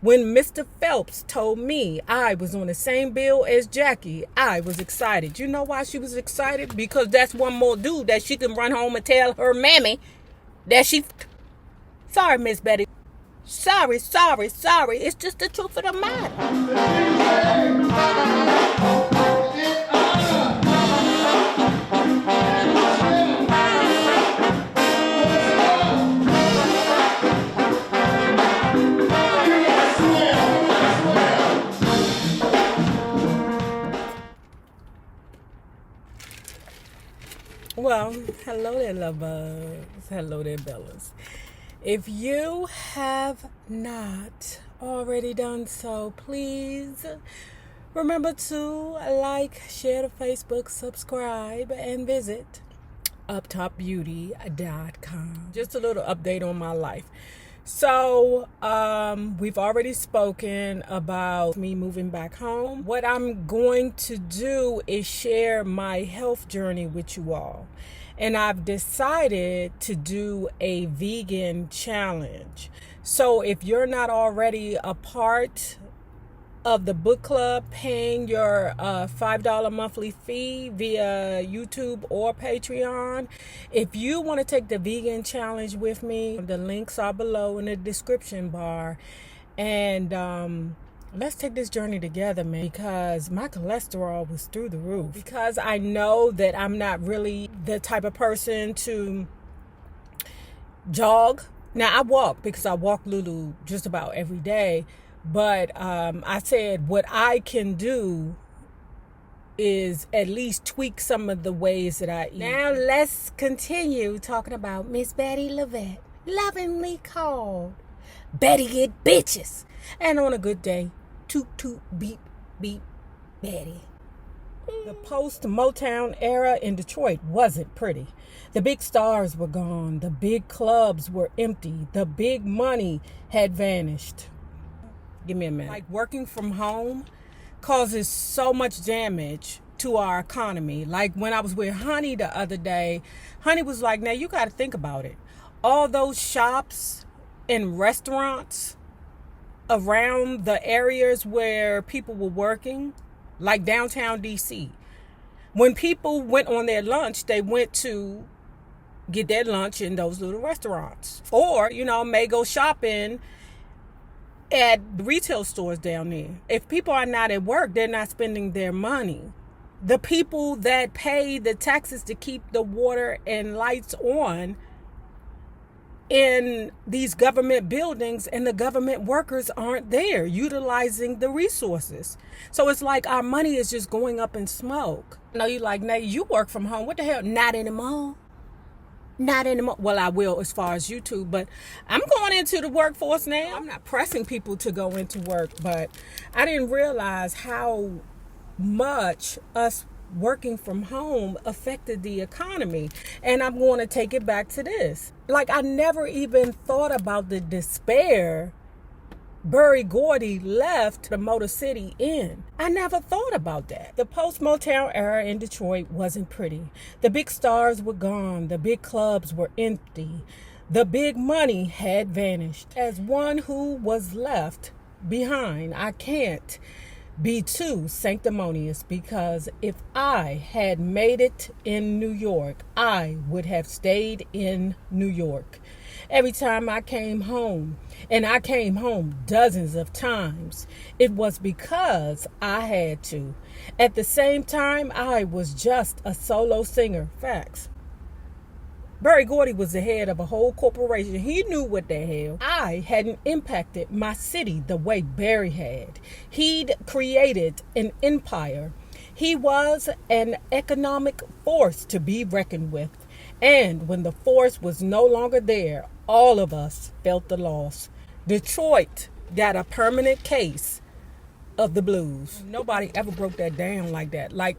When Mr. Phelps told me I was on the same bill as Jackie, I was excited. You know why she was excited? Because that's one more dude that she can run home and tell her mammy that she... Sorry, Miss Betty. Sorry. It's just the truth of the matter. Well, hello there, lovers. Hello there, Bellas. If you have not already done so, please remember to like, share the Facebook, subscribe, and visit uptopbeauty.com. Just a little update on my life. So, we've already spoken about me moving back home. What I'm going to do is share my health journey with you all. And I've decided to do a vegan challenge. So if you're not already a part of the book club, paying your $5 monthly fee via YouTube or Patreon, if you want to take the vegan challenge with me, the links are below in the description bar. And let's take this journey together, man, because my cholesterol was through the roof. Because I know that I'm not really the type of person to jog. Now, I walk because I walk Lulu just about every day. But I said what I can do is at least tweak some of the ways that I eat. Now let's continue talking about Miss Betty LaVette, lovingly called Betty Get Bitches. And on a good day, toot toot beep beep Betty. The post-Motown era in Detroit wasn't pretty. The big stars were gone. The big clubs were empty. The big money had vanished. Give me a minute. Like, working from home causes so much damage to our economy. Like, when I was with Honey the other day, Honey was like, now you got to think about it. All those shops and restaurants around the areas where people were working, like downtown DC, when people went on their lunch, they went to get their lunch in those little restaurants. Or, may go shopping at retail stores down there. If people are not at work, they're not spending their money. The people that pay the taxes to keep the water and lights on in these government buildings, and the government workers aren't there utilizing the resources. So it's like our money is just going up in smoke. You're like, Nay, you work from home. What the hell? Not anymore. Not anymore. Well, I will as far as YouTube, but I'm going into the workforce now. I'm not pressing people to go into work, but I didn't realize how much us working from home affected the economy. And I'm going to take it back to this. Like, I never even thought about the despair Berry Gordy left the Motor City in. I never thought about that. The post-Motown era in Detroit wasn't pretty. The big stars were gone. The big clubs were empty. The big money had vanished. As one who was left behind, I can't be too sanctimonious, because if I had made it in New York, I would have stayed in New York. Every time I came home, and I came home dozens of times, it was because I had to. At the same time, I was just a solo singer. Facts. Berry Gordy was the head of a whole corporation. He knew what the hell. I hadn't impacted my city the way Berry had. He'd created an empire. He was an economic force to be reckoned with. And when the force was no longer there, all of us felt the loss. Detroit got a permanent case of the blues. Nobody ever broke that down like that. Like,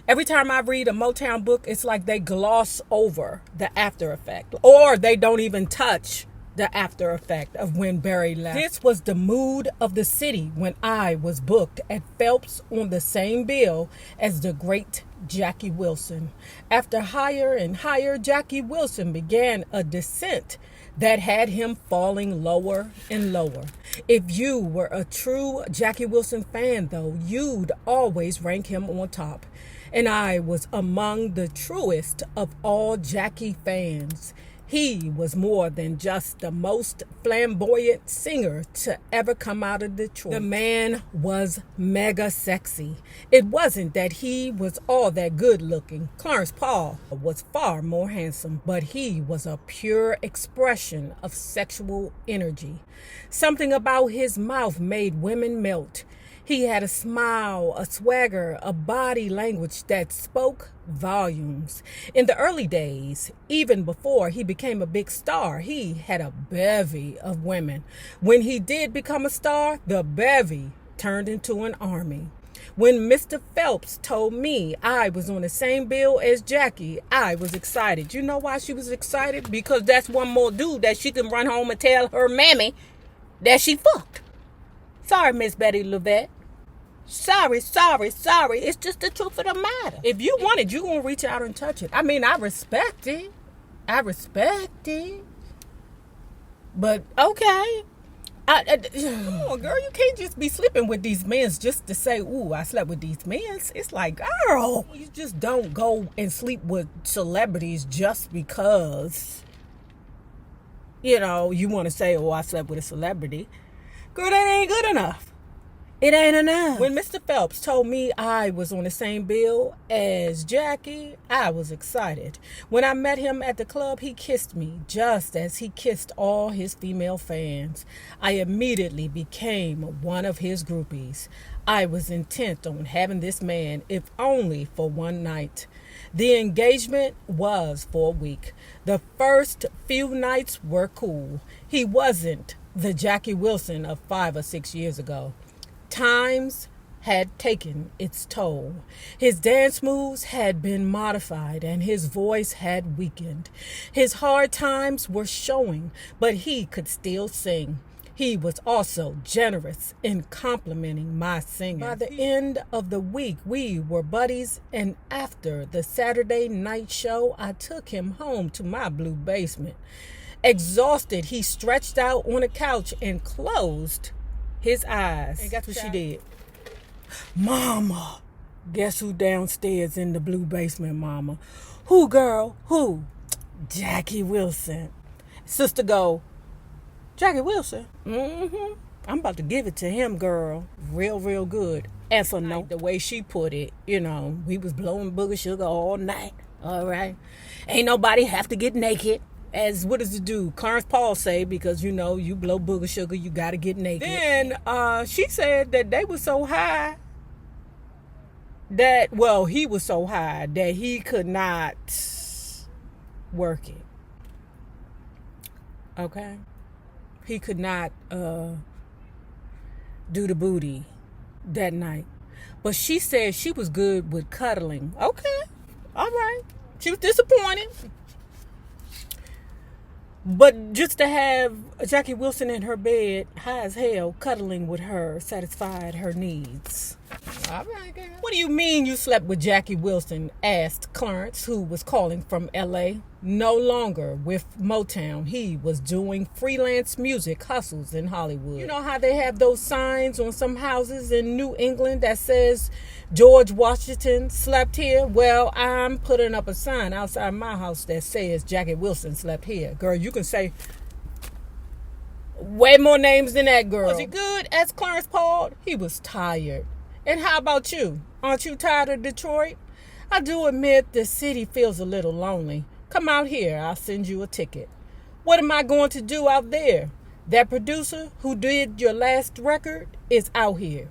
every time I read a Motown book, it's like they gloss over the after effect, or they don't even touch the after effect of when Berry left. This was the mood of the city when I was booked at Phelps on the same bill as the great Jackie Wilson. After higher and higher, Jackie Wilson began a descent that had him falling lower and lower. If you were a true Jackie Wilson fan, though, you'd always rank him on top. And I was among the truest of all Jackie fans. He was more than just the most flamboyant singer to ever come out of Detroit. The man was mega sexy. It wasn't that he was all that good looking. Clarence Paul was far more handsome, but he was a pure expression of sexual energy. Something about his mouth made women melt. He had a smile, a swagger, a body language that spoke volumes. In the early days, even before he became a big star, he had a bevy of women. When he did become a star, the bevy turned into an army. When Mr. Phelps told me I was on the same bill as Jackie, I was excited. You know why she was excited? Because that's one more dude that she can run home and tell her mammy that she fucked. Sorry, Miss Betty LaVette. Sorry. It's just the truth of the matter. If you want it, you're going to reach out and touch it. I mean, I respect it. But, okay. Come on, girl. You can't just be sleeping with these men just to say, ooh, I slept with these men. It's like, girl, you just don't go and sleep with celebrities just because, you want to say, oh, I slept with a celebrity. Girl, that ain't good enough. It ain't enough. When Mr. Phelps told me I was on the same bill as Jackie, I was excited. When I met him at the club, he kissed me just as he kissed all his female fans. I immediately became one of his groupies. I was intent on having this man, if only for one night. The engagement was for a week. The first few nights were cool. He wasn't the Jackie Wilson of 5 or 6 years ago. Times had taken its toll. His dance moves had been modified and his voice had weakened. His hard times were showing, but he could still sing. He was also generous in complimenting my singing. By the end of the week, we were buddies, and after the Saturday night show, I took him home to my blue basement. Exhausted, he stretched out on a couch and closed his eyes. And guess what she did? Mama. Guess who downstairs in the blue basement, mama? Who, girl? Who? Jackie Wilson. Sister go, Jackie Wilson? Mm-hmm. I'm about to give it to him, girl. Real good. Answer no. The way she put it, we was blowing booger sugar all night. All right. Ain't nobody have to get naked. As what does it do? Clarence Paul say, because you blow booger sugar, you got to get naked. Then she said that they were so high he was so high that he could not work it. Okay? He could not do the booty that night. But she said she was good with cuddling. Okay. All right. She was disappointed. But just to have Jackie Wilson in her bed, high as hell, cuddling with her, satisfied her needs. All right, girl. What do you mean you slept with Jackie Wilson? Asked Clarence, who was calling from L.A. No longer with Motown. He was doing freelance music hustles in Hollywood. You know how they have those signs on some houses in New England that says George Washington slept here? Well, I'm putting up a sign outside my house that says Jackie Wilson slept here. Girl, you can say way more names than that, girl. Was he good? Asked Clarence Paul. He was tired. And how about you? Aren't you tired of Detroit? I do admit the city feels a little lonely. Come out here. I'll send you a ticket. What am I going to do out there? That producer who did your last record is out here.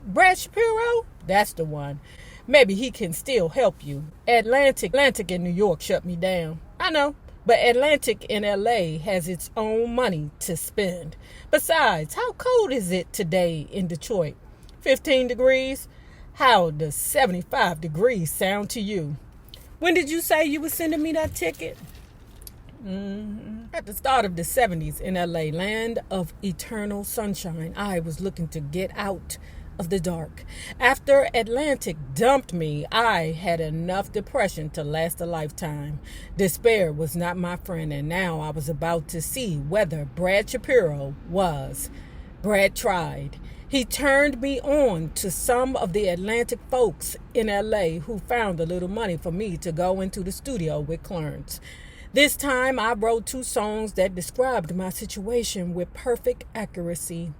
Brad Shapiro? That's the one. Maybe he can still help you. Atlantic in New York shut me down. I know. But Atlantic in LA has its own money to spend. Besides, how cold is it today in Detroit? 15 degrees? How does 75 degrees sound to you? When did you say you were sending me that ticket? At the start of the 70s in LA, land of eternal sunshine, I was looking to get out of the dark. After Atlantic dumped me, I had enough depression to last a lifetime. Despair was not my friend, and now I was about to see whether Brad Shapiro was. Brad tried. He turned me on to some of the Atlantic folks in LA who found a little money for me to go into the studio with Clarence. This time I wrote 2 songs that described my situation with perfect accuracy.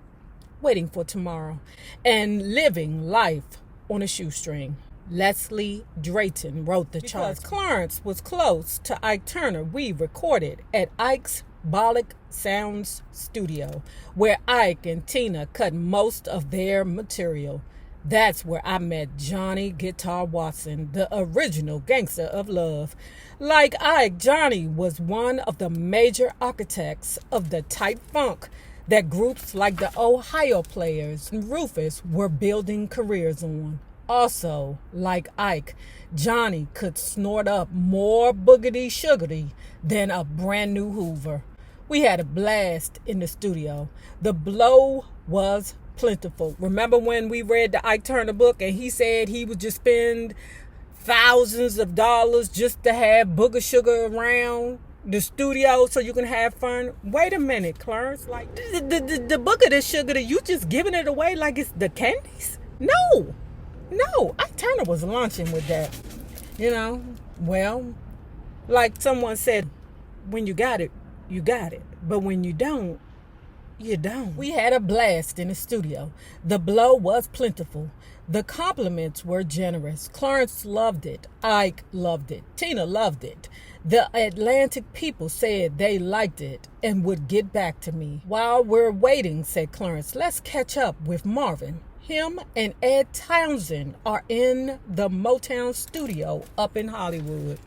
Waiting for Tomorrow and Living Life on a Shoestring. Leslie Drayton wrote the charts. Because Clarence was close to Ike Turner, we recorded at Ike's Bollock Sounds Studio, where Ike and Tina cut most of their material. That's where I met Johnny Guitar Watson, the original gangster of love. Like Ike, Johnny was one of the major architects of the tight funk that groups like the Ohio Players and Rufus were building careers on. Also, like Ike, Johnny could snort up more boogity sugary than a brand new Hoover. We had a blast in the studio. The blow was plentiful. Remember when we read the Ike Turner book and he said he would just spend thousands of dollars just to have booger sugar around the studio so you can have fun? Wait a minute, Clarence. Like the booger, the sugar, you just giving it away like it's the candies? No, Ike Turner was launching with that. Well, like someone said, when you got it, you got it. But when you don't, you don't. We had a blast in the studio. The blow was plentiful. The compliments were generous. Clarence loved it. Ike loved it. Tina loved it. The Atlantic people said they liked it and would get back to me. While we're waiting, said Clarence, let's catch up with Marvin. Him and Ed Townsend are in the Motown studio up in Hollywood.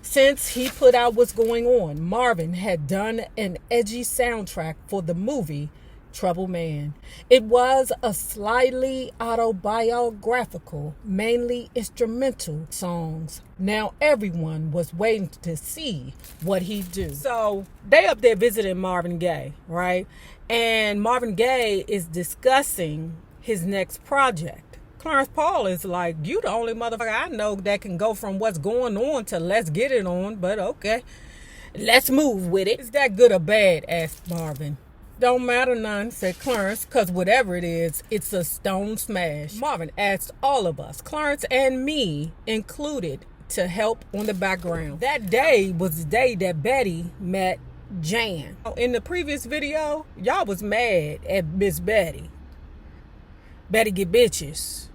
Since he put out What's Going On, Marvin had done an edgy soundtrack for the movie Trouble Man. It was a slightly autobiographical, mainly instrumental songs. Now everyone was waiting to see what he'd do. So they up there visiting Marvin Gaye, right? And Marvin Gaye is discussing his next project. Clarence Paul is like, you the only motherfucker I know that can go from what's going on to let's get it on, but okay, let's move with it. Is that good or bad? Asked Marvin. Don't matter none, said Clarence, because whatever it is, it's a stone smash. Marvin asked all of us, Clarence and me included, to help on the background. That day was the day that Bettye met Jan. In the previous video, y'all was mad at Miss Bettye. Bettye get bitches.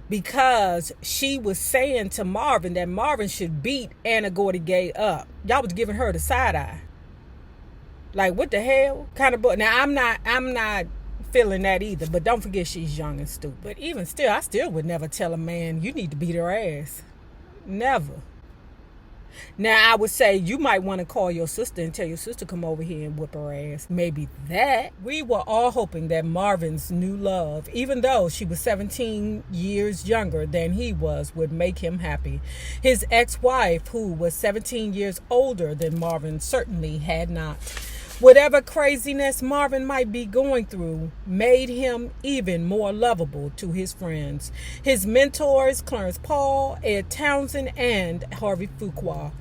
Because she was saying to Marvin that Marvin should beat Anna Gordy Gaye up. Y'all was giving her the side eye. Like, what the hell? Kind of book. Now, I'm not feeling that either, but don't forget she's young and stupid. But even still, I still would never tell a man, you need to beat her ass. Never. Now, I would say you might want to call your sister and tell your sister come over here and whip her ass. Maybe that. We were all hoping that Marvin's new love, even though she was 17 years younger than he was, would make him happy. His ex-wife, who was 17 years older than Marvin, certainly had not. Whatever craziness Marvin might be going through made him even more lovable to his friends. His mentors, Clarence Paul, Ed Townsend, and Harvey Fuqua,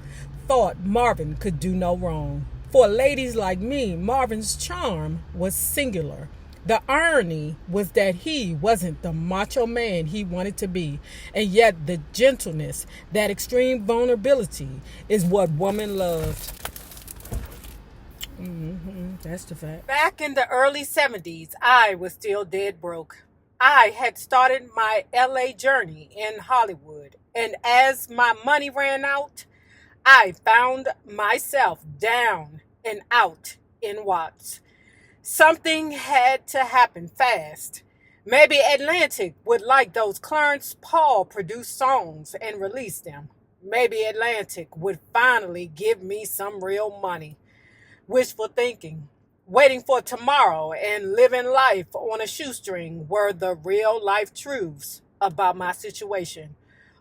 thought Marvin could do no wrong. For ladies like me, Marvin's charm was singular. The irony was that he wasn't the macho man he wanted to be, and yet the gentleness, that extreme vulnerability, is what women loved. That's the fact. Back in the early 70s, I was still dead broke. I had started my LA journey in Hollywood, and as my money ran out, I found myself down and out in Watts. Something had to happen fast. Maybe Atlantic would like those Clarence Paul produced songs and release them. Maybe Atlantic would finally give me some real money. Wishful thinking. Waiting for Tomorrow and Living Life on a Shoestring were the real life truths about my situation.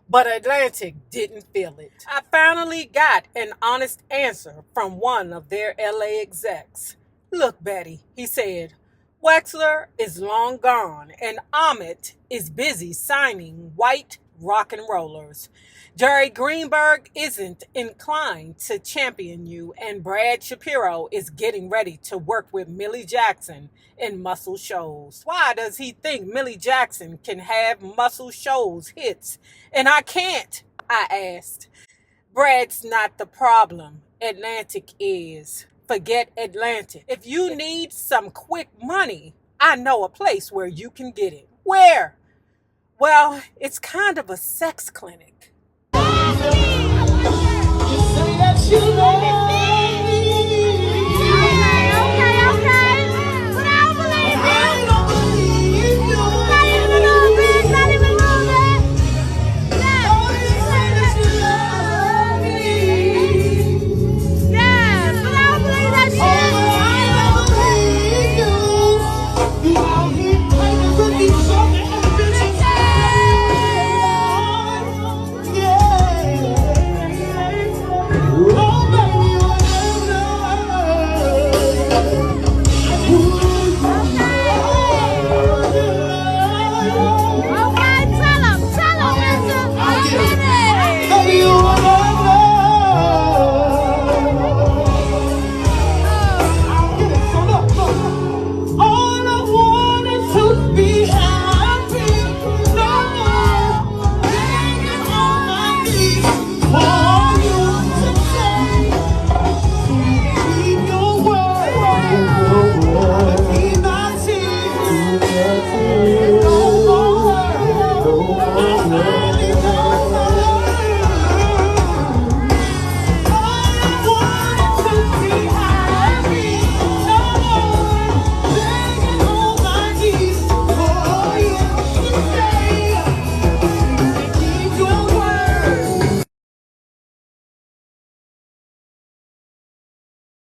But Atlantic didn't feel it. I finally got an honest answer from one of their LA execs. Look, Bettye, he said, Wexler is long gone, and Ahmet is busy signing white rock and rollers. Jerry Greenberg isn't inclined to champion you, and Brad Shapiro is getting ready to work with Millie Jackson in Muscle Shoals. Why does he think Millie Jackson can have Muscle Shoals hits and I can't? I asked. Brad's not the problem. Atlantic is. Forget Atlantic. If you need some quick money, I know a place where you can get it. Where? Well, it's kind of a sex clinic. You say that you love